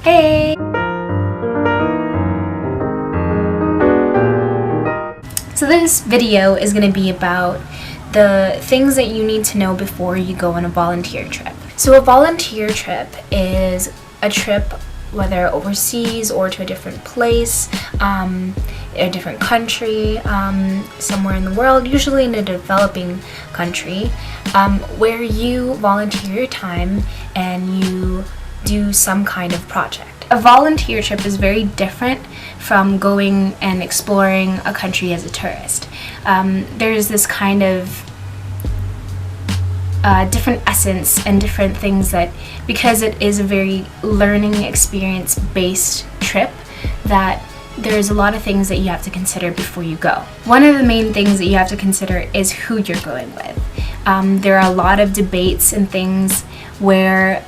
Hey! So this video is going to be about the things that you need to know before you go on a volunteer trip. So a volunteer trip is a trip whether overseas or to a different place, a different country, somewhere in the world, usually in a developing country, where you volunteer your time and you do some kind of project. A volunteer trip is very different from going and exploring a country as a tourist. There's this kind of different essence and different things that, because it is a very learning experience based trip, that there's a lot of things that you have to consider before you go. One of the main things that you have to consider is who you're going with. There are a lot of debates and things where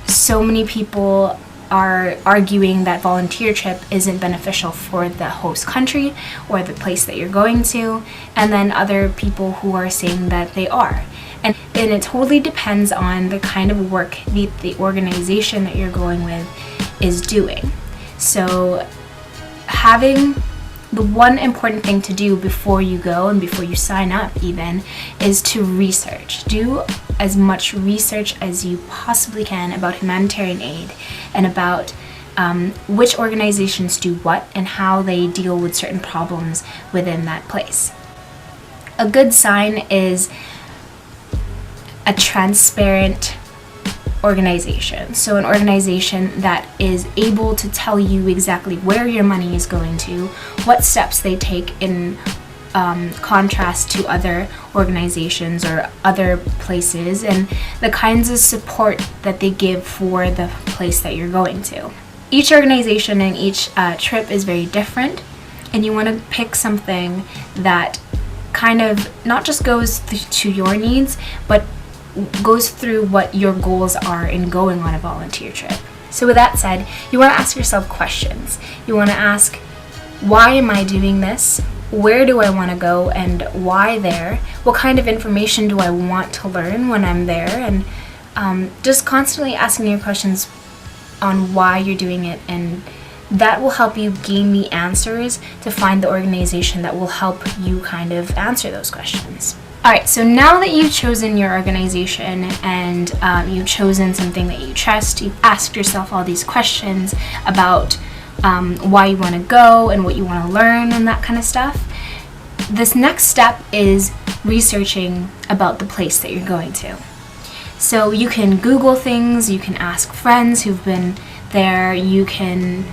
so many people are arguing that volunteer trip isn't beneficial for the host country or the place that you're going to, and then other people who are saying that they are. And it totally depends on the kind of work the organization that you're going with is doing. So having the one important thing to do before you go and before you sign up even is to research. Do as much research as you possibly can about humanitarian aid and about which organizations do what and how they deal with certain problems within that place. A good sign is a transparent organization. So an organization that is able to tell you exactly where your money is going to, what steps they take in contrast to other organizations or other places, and the kinds of support that they give for the place that you're going to. Each organization and each trip is very different, and you want to pick something that kind of not just goes to your needs, but goes through what your goals are in going on a volunteer trip. So with that said, you want to ask yourself questions. You want to ask, why am I doing this? Where do I want to go and why there? What kind of information do I want to learn when I'm there? And just constantly asking your questions on why you're doing it, and that will help you gain the answers to find the organization that will help you kind of answer those questions. Alright, so now that you've chosen your organization and you've chosen something that you trust, you've asked yourself all these questions about why you want to go and what you want to learn and that kind of stuff, this next step is researching about the place that you're going to. So you can Google things, you can ask friends who've been there, you can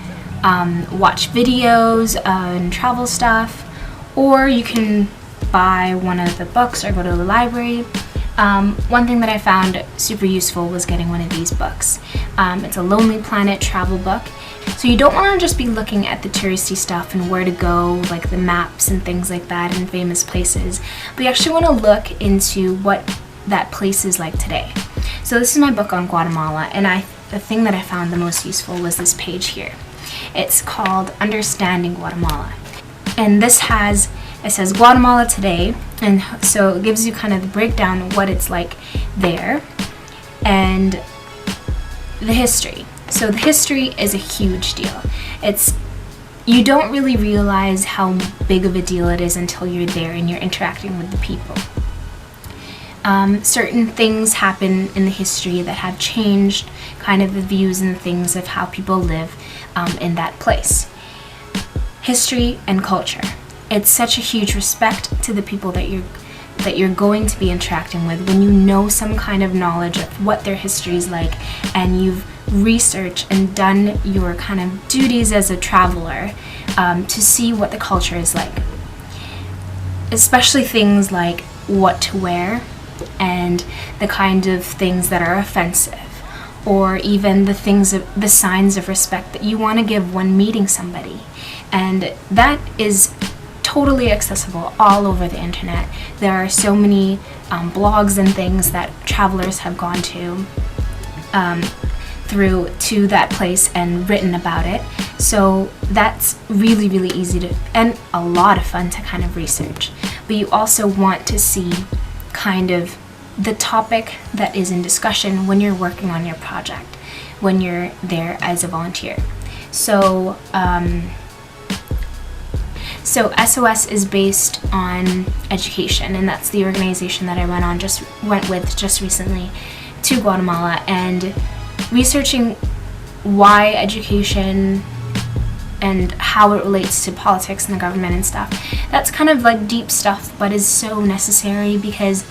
watch videos and travel stuff, or you can buy one of the books or go to the library. One thing that I found super useful was getting one of these books. It's a Lonely Planet travel book. So you don't want to just be looking at the touristy stuff and where to go, like the maps and things like that and famous places, but you actually want to look into what that place is like today. So this is my book on Guatemala, and the thing that I found the most useful was this page here. It's called Understanding Guatemala. And it says Guatemala today, and so it gives you kind of the breakdown of what it's like there and the history. So the history is a huge deal. You don't really realize how big of a deal it is until you're there and you're interacting with the people. Certain things happen in the history that have changed kind of the views and things of how people live in that place. History and culture. It's such a huge respect to the people that you're going to be interacting with when you know some kind of knowledge of what their history is like, and you've researched and done your kind of duties as a traveler to see what the culture is like. Especially things like what to wear and the kind of things that are offensive, or even the signs of respect that you want to give when meeting somebody. And that is totally accessible all over the internet. There are so many blogs and things that travelers have gone to through to that place and written about it. So that's really, really easy to, and a lot of fun to kind of research. But you also want to see kind of the topic that is in discussion when you're working on your project. when you're there as a volunteer. So SOS is based on education, and that's the organization that I went with just recently to Guatemala, and researching why education and how it relates to politics and the government and stuff. That's kind of like deep stuff, but is so necessary, because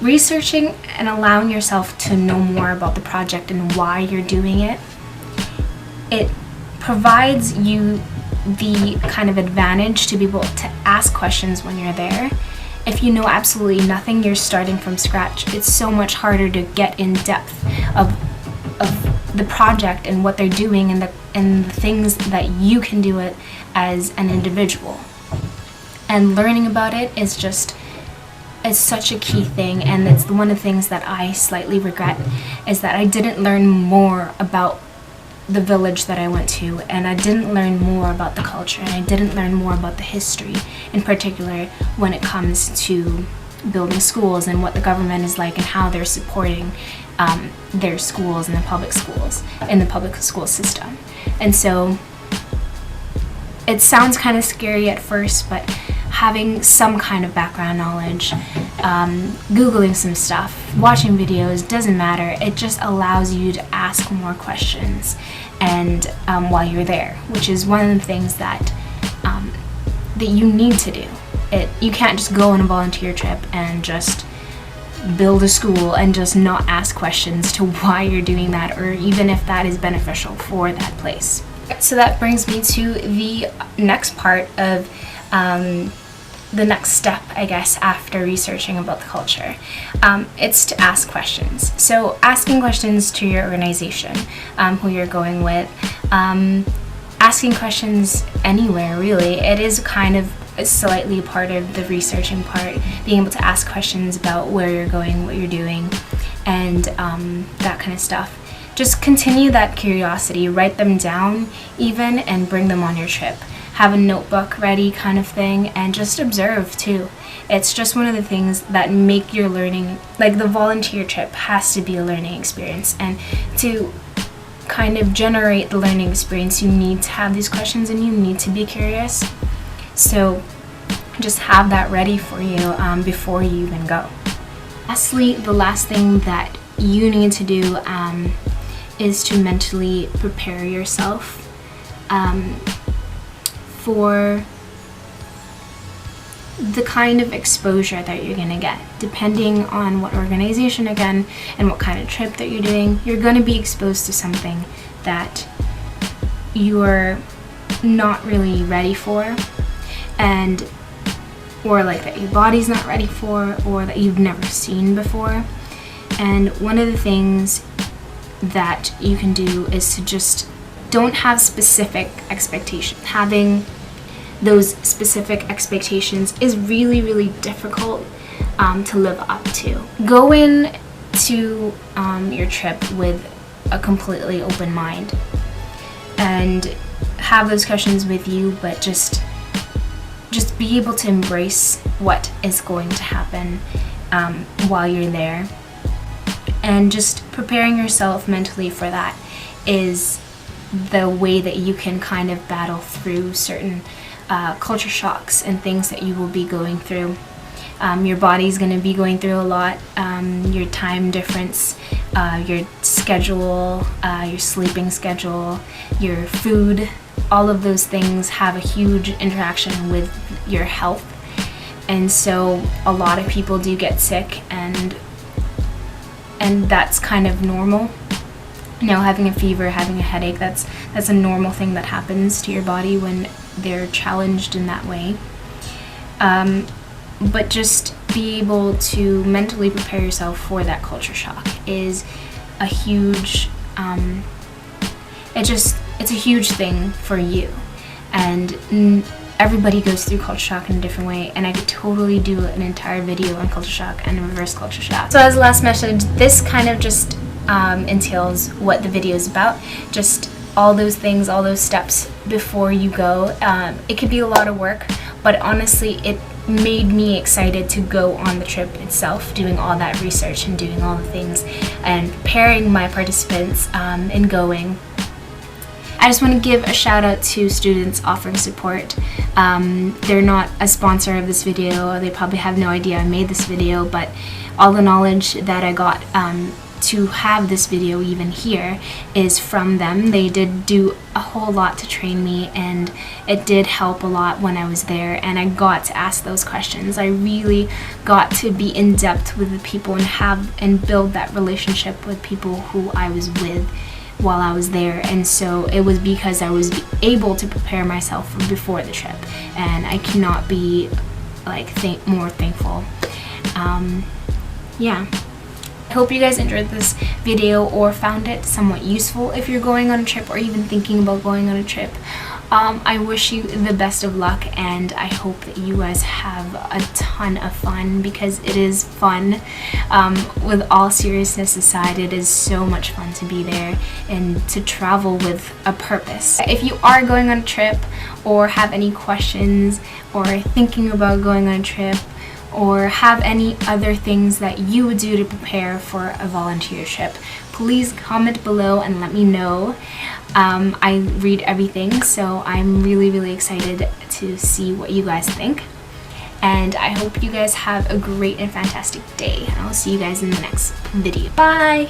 researching and allowing yourself to know more about the project and why you're doing it, it provides you the kind of advantage to be able to ask questions when you're there. If you know absolutely nothing, you're starting from scratch. It's so much harder to get in depth of the project and what they're doing and the things that you can do it as an individual. And learning about it is such a key thing, and it's one of the things that I slightly regret, is that I didn't learn more about the village that I went to, and I didn't learn more about the culture, and I didn't learn more about the history, in particular when it comes to building schools and what the government is like and how they're supporting their schools and the public schools in the public school system. And so it sounds kind of scary at first, but having some kind of background knowledge, Googling some stuff, watching videos, doesn't matter. It just allows you to ask more questions and while you're there, which is one of the things that you need to do. You can't just go on a volunteer trip and just build a school and just not ask questions to why you're doing that, or even if that is beneficial for that place. So that brings me to the next part of the next step, I guess, after researching about the culture. It's to ask questions. So asking questions to your organization, who you're going with, asking questions anywhere, really. It is kind of slightly a part of the researching part, being able to ask questions about where you're going, what you're doing, and that kind of stuff. Just continue that curiosity, write them down even, and bring them on your trip. Have a notebook ready, kind of thing, and just observe too. It's just one of the things that make your learning, like the volunteer trip has to be a learning experience, and to kind of generate the learning experience, you need to have these questions and you need to be curious. So just have that ready for you before you even go. Lastly, the last thing that you need to do is to mentally prepare yourself for the kind of exposure that you're gonna get. Depending on what organization, again, and what kind of trip that you're doing, you're gonna be exposed to something that you're not really ready for, or like that your body's not ready for, or that you've never seen before. And one of the things that you can do is to just don't have specific expectations. Having those specific expectations is really, really difficult to live up to. Go in to your trip with a completely open mind and have those questions with you, but just be able to embrace what is going to happen while you're there. And just preparing yourself mentally for that is the way that you can kind of battle through certain culture shocks and things that you will be going through. Your body's going to be going through a lot. Your time difference, your schedule, your sleeping schedule, your food, all of those things have a huge interaction with your health. And so a lot of people do get sick, and that's kind of normal. You know, having a fever, having a headache, that's a normal thing that happens to your body when they're challenged in that way. But just be able to mentally prepare yourself for that culture shock is a huge, it's a huge thing for you. And everybody goes through culture shock in a different way, and I could totally do an entire video on culture shock and reverse culture shock. So as a last message, this kind of just entails what the video is about. Just all those things, all those steps before you go. It could be a lot of work, but honestly, made me excited to go on the trip itself, doing all that research and doing all the things and preparing my participants in going. I just want to give a shout out to students offering support. They're not a sponsor of this video. They probably have no idea I made this video, but all the knowledge that I got to have this video even here is from them. They did do a whole lot to train me, and it did help a lot when I was there, and I got to ask those questions. I really got to be in depth with the people and build that relationship with people who I was with while I was there. And so it was because I was able to prepare myself before the trip, and I cannot be more thankful. Yeah. I hope you guys enjoyed this video or found it somewhat useful if you're going on a trip or even thinking about going on a trip. I wish you the best of luck, and I hope that you guys have a ton of fun, because it is fun. With all seriousness aside, it is so much fun to be there and to travel with a purpose. If you are going on a trip or have any questions or thinking about going on a trip, or have any other things that you would do to prepare for a volunteer trip, please comment below and let me know. I read everything, so I'm really excited to see what you guys think. And I hope you guys have a great and fantastic day. I'll see you guys in the next video. Bye!